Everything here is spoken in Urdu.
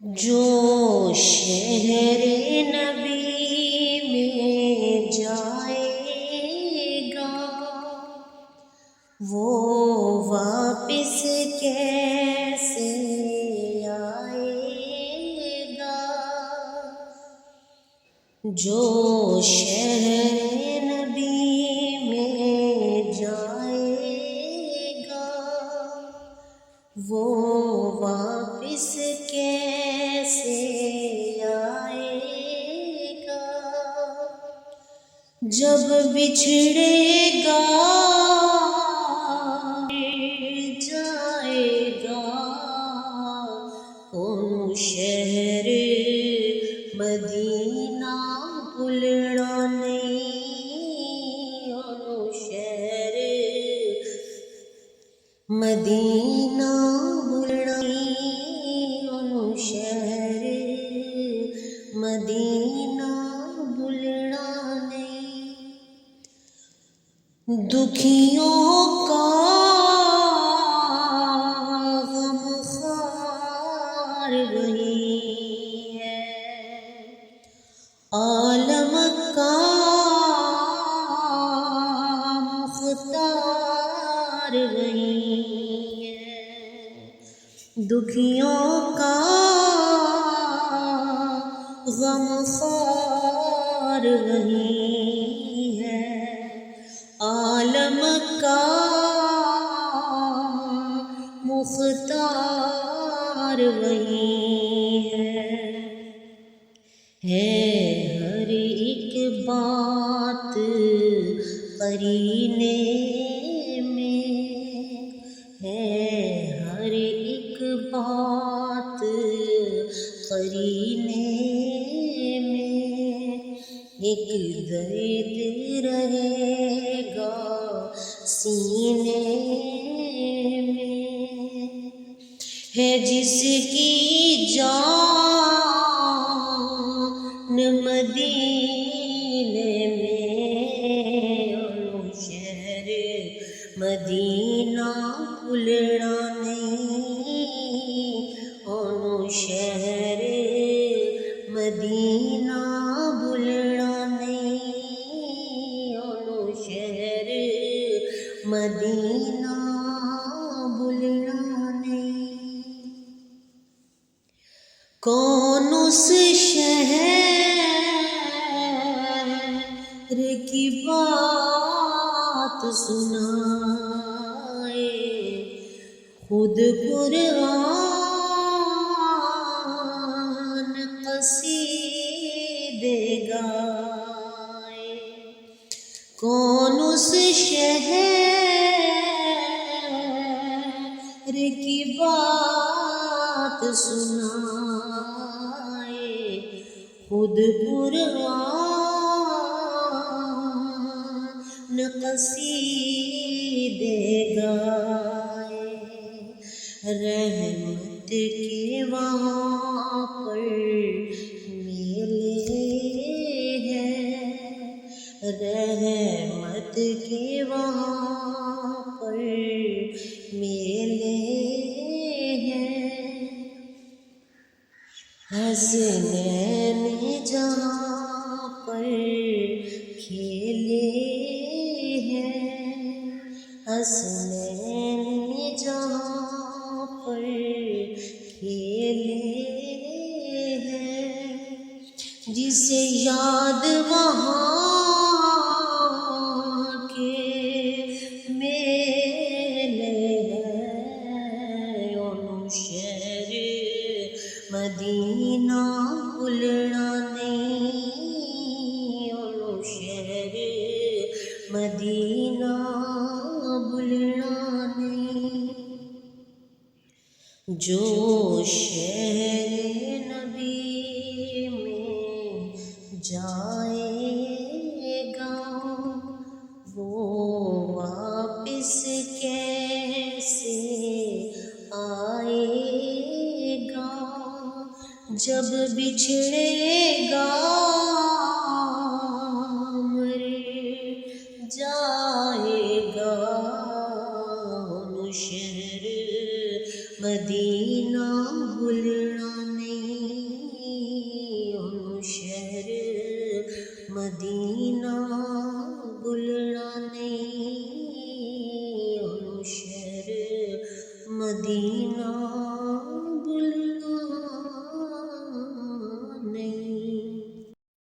جو شہر نبی میں جائے گا وہ واپس کیسے آئے گا؟ جو شہر نبی میں جائے گا وہ واپس کیسے آئے گا؟ جب بچھڑے گا جائے گا کون شہر مدینہ بھولنا نہیں، کون شہر مدینہ بھولنا نہیں، کون شہر مدینہ بھولنا نہیں۔ دکھیوں کا غمخوار وہی ہے، عالم کا مختار وہی ہے۔ دکھیوں کا غمخوار وہی ہے، عالم کا مختار وہی ہے ہر ایک بات قرینے میں، ہے ہر ایک بات قرینے میں، ایک درد رہے گا سینے میں، ہے جس کی جان مدینے میں، ان شہر مدینہ بھولنا نہیں، ان شہر مدینہ بھولنا نہیں، ان شہر مدینہ بھولنا نہیں۔ کون اس شہر کی بات سنائے، خود قرآن قصیدے گائے؟ کون اس شہر کی بات سنائے، خود قرآن قصیدے گائے؟ رحمت کے وہاں پر میلے ہیں، رحمت کے وہاں پر میلے ہیں، حسنین جہاں پر کھیلے ہیں، حسنین جہاں پر کھیلے ہیں، جسے یاد وہاں کے میلے ہیں، ان شہر مدینہ بھولنا نہیں، ان شہر مدینہ بھولنا نہیں۔ جو شہر نبی میں جائے گا وہ واپس کیسے آئے گا؟ جب بچھڑے گا مر جائے گا، ان شہر مدینہ بھولنا نہیں۔ مدینہ بھولنا نہیں، انو شہر مدینہ